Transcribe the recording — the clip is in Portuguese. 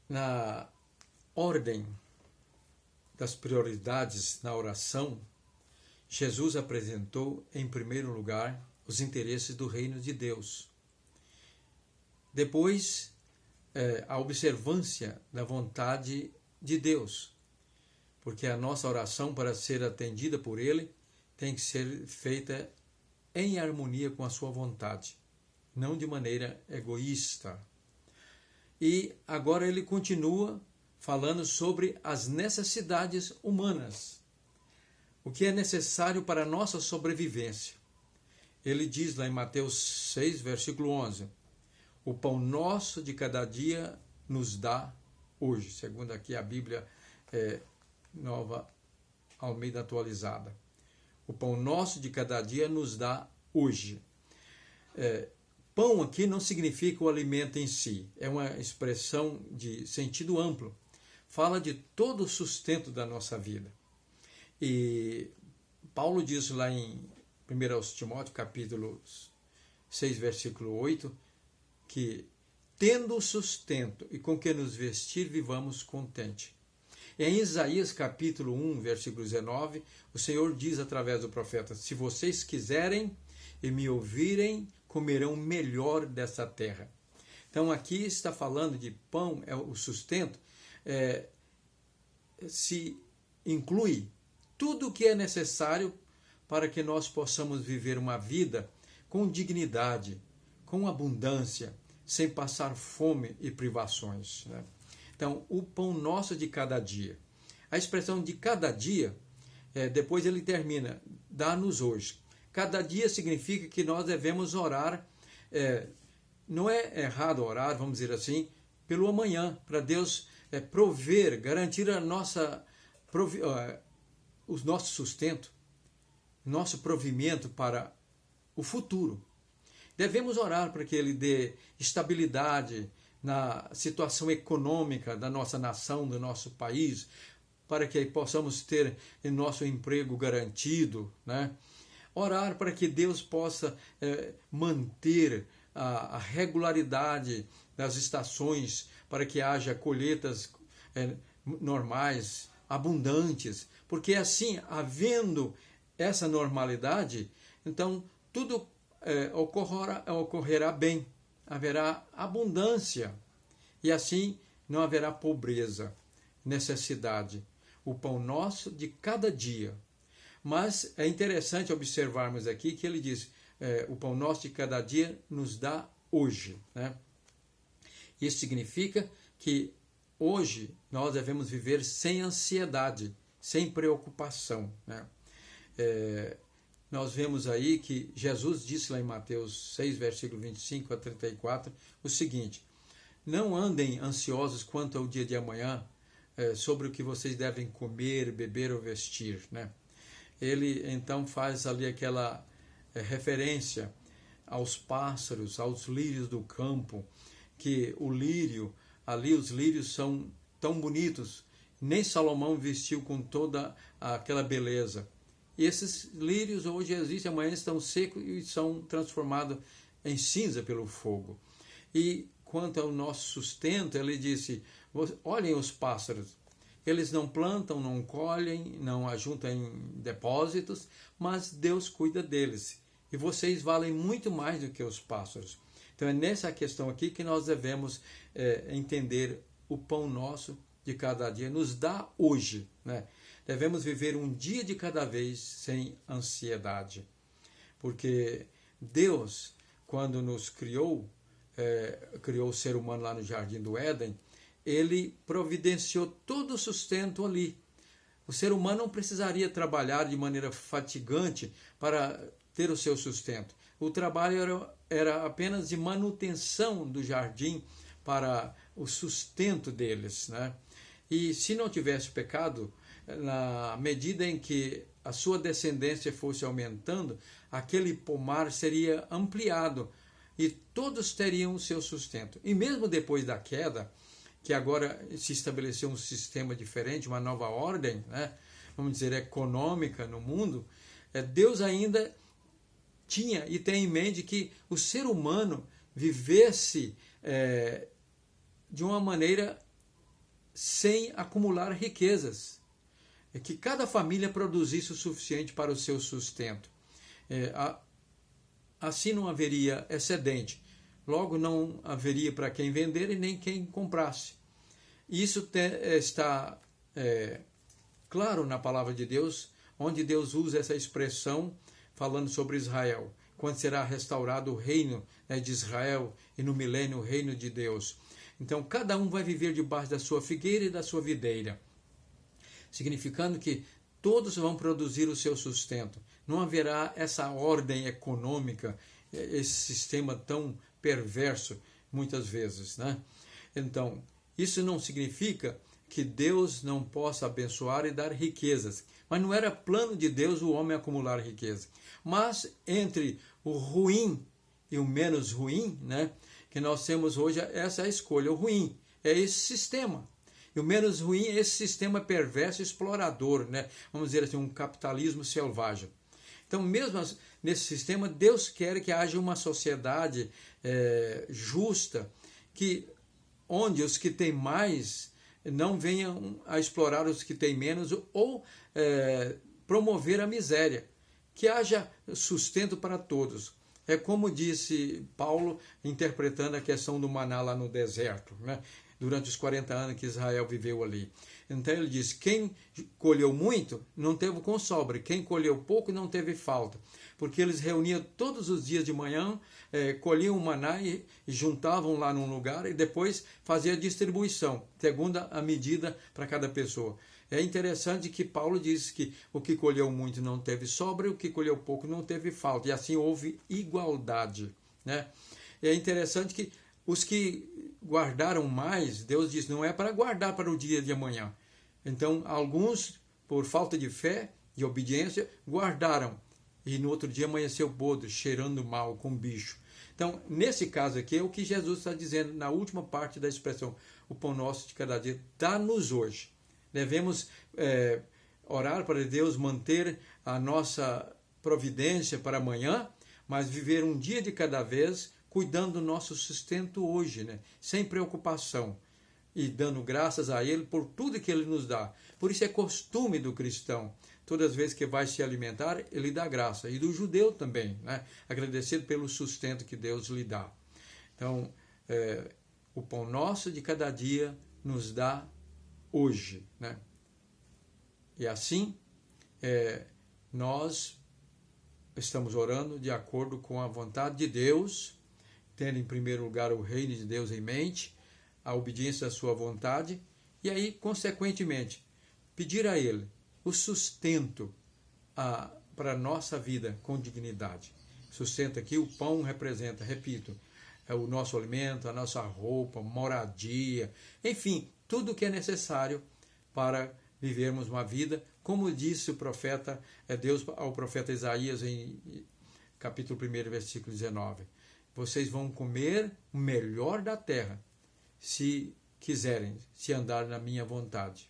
Na ordem das prioridades na oração, Jesus apresentou, em primeiro lugar, os interesses do reino de Deus. Depois, a observância da vontade de Deus, porque a nossa oração, para ser atendida por Ele, tem que ser feita em harmonia com a sua vontade, não de maneira egoísta. E agora ele continua falando sobre as necessidades humanas, o que é necessário para a nossa sobrevivência. Ele diz lá em Mateus 6, versículo 11, o pão nosso de cada dia nos dá hoje, segundo aqui a Bíblia Nova Almeida Atualizada. O pão nosso de cada dia nos dá hoje. Pão aqui não significa o alimento em si, é uma expressão de sentido amplo. Fala de todo o sustento da nossa vida. E Paulo diz lá em 1 Timóteo, capítulo 6, versículo 8, que tendo sustento e com que nos vestir, vivamos contente. Em Isaías, capítulo 1, versículo 19, o Senhor diz através do profeta, se vocês quiserem e me ouvirem, comerão melhor dessa terra. Então aqui está falando de pão, é o sustento, se inclui tudo o que é necessário para que nós possamos viver uma vida com dignidade, com abundância, sem passar fome e privações, né? Então, o pão nosso de cada dia. A expressão de cada dia, depois ele termina, dá-nos hoje. Cada dia significa que nós devemos orar, não é errado orar, vamos dizer assim, pelo amanhã, para Deus prover, garantir o nosso sustento, nosso provimento para o futuro. Devemos orar para que Ele dê estabilidade na situação econômica da nossa nação, do nosso país, para que possamos ter nosso emprego garantido, né? Orar para que Deus possa manter a regularidade das estações, para que haja colheitas normais, abundantes, porque assim, havendo essa normalidade, então tudo ocorrerá bem, haverá abundância e assim não haverá pobreza, necessidade. O pão nosso de cada dia. Mas é interessante observarmos aqui que ele diz, o pão nosso de cada dia nos dá hoje, né? Isso significa que hoje nós devemos viver sem ansiedade, sem preocupação, né? Nós vemos aí que Jesus disse lá em Mateus 6, versículo 25 a 34, o seguinte, não andem ansiosos quanto ao dia de amanhã, sobre o que vocês devem comer, beber ou vestir, né? Ele então faz ali aquela referência aos pássaros, aos lírios do campo, que o lírio, ali os lírios são tão bonitos, nem Salomão vestiu com toda aquela beleza. E esses lírios hoje existem, amanhã estão secos e são transformados em cinza pelo fogo. E quanto ao nosso sustento, ele disse, olhem os pássaros, eles não plantam, não colhem, não ajuntam em depósitos, mas Deus cuida deles. E vocês valem muito mais do que os pássaros. Então é nessa questão aqui que nós devemos entender o pão nosso de cada dia. Nos dá hoje, né? Devemos viver um dia de cada vez sem ansiedade. Porque Deus, quando nos criou o ser humano lá no Jardim do Éden, Ele providenciou todo o sustento ali. O ser humano não precisaria trabalhar de maneira fatigante para ter o seu sustento. O trabalho era apenas de manutenção do jardim para o sustento deles, né? E se não tivesse pecado, na medida em que a sua descendência fosse aumentando, aquele pomar seria ampliado e todos teriam o seu sustento. E mesmo depois da queda, que agora se estabeleceu um sistema diferente, uma nova ordem, né, vamos dizer, econômica no mundo, Deus ainda tinha e tem em mente que o ser humano vivesse de uma maneira sem acumular riquezas. É que cada família produzisse o suficiente para o seu sustento. Assim não haveria excedente. Logo, não haveria para quem vender e nem quem comprasse. Isso está claro na palavra de Deus, onde Deus usa essa expressão falando sobre Israel, quando será restaurado o reino de Israel e no milênio o reino de Deus. Então, cada um vai viver debaixo da sua figueira e da sua videira, significando que todos vão produzir o seu sustento. Não haverá essa ordem econômica, esse sistema tão perverso, muitas vezes, né? Então, isso não significa que Deus não possa abençoar e dar riquezas. Mas não era plano de Deus o homem acumular riqueza. Mas entre o ruim e o menos ruim, né, que nós temos hoje, essa é a escolha. O ruim é esse sistema. E o menos ruim é esse sistema perverso, explorador, né? Vamos dizer assim, um capitalismo selvagem. Então, mesmo nesse sistema, Deus quer que haja uma sociedade justa, onde os que têm mais não venham a explorar os que têm menos ou promover a miséria, que haja sustento para todos. É como disse Paulo, interpretando a questão do maná lá no deserto, né? Durante os 40 anos que Israel viveu ali. Então ele diz, quem colheu muito não teve com sobra, quem colheu pouco não teve falta, porque eles reuniam todos os dias de manhã, colhiam o maná e juntavam lá num lugar e depois faziam a distribuição, segundo a medida para cada pessoa. É interessante que Paulo diz que o que colheu muito não teve sobra e o que colheu pouco não teve falta, e assim houve igualdade, né? É interessante que os que guardaram mais, Deus diz, não é para guardar para o dia de amanhã. Então, alguns, por falta de fé, de obediência, guardaram. E no outro dia amanheceu podre, cheirando mal, com bicho. Então, nesse caso aqui, é o que Jesus está dizendo na última parte da expressão, o pão nosso de cada dia, dá-nos hoje. Devemos orar para Deus manter a nossa providência para amanhã, mas viver um dia de cada vez, cuidando do nosso sustento hoje, né? Sem preocupação, e dando graças a Ele por tudo que Ele nos dá. Por isso é costume do cristão, todas as vezes que vai se alimentar, ele dá graça, e do judeu também, né? Agradecido pelo sustento que Deus lhe dá. Então, o pão nosso de cada dia nos dá hoje, né? E assim, nós estamos orando de acordo com a vontade de Deus, tendo em primeiro lugar o reino de Deus em mente, a obediência à sua vontade, e aí, consequentemente, pedir a Ele o sustento para a nossa vida com dignidade. Sustento aqui, o pão representa, repito, é o nosso alimento, a nossa roupa, moradia, enfim, tudo o que é necessário para vivermos uma vida, como disse o profeta, Deus ao profeta Isaías em capítulo 1, versículo 19. Vocês vão comer o melhor da terra, se quiserem, se andarem na minha vontade.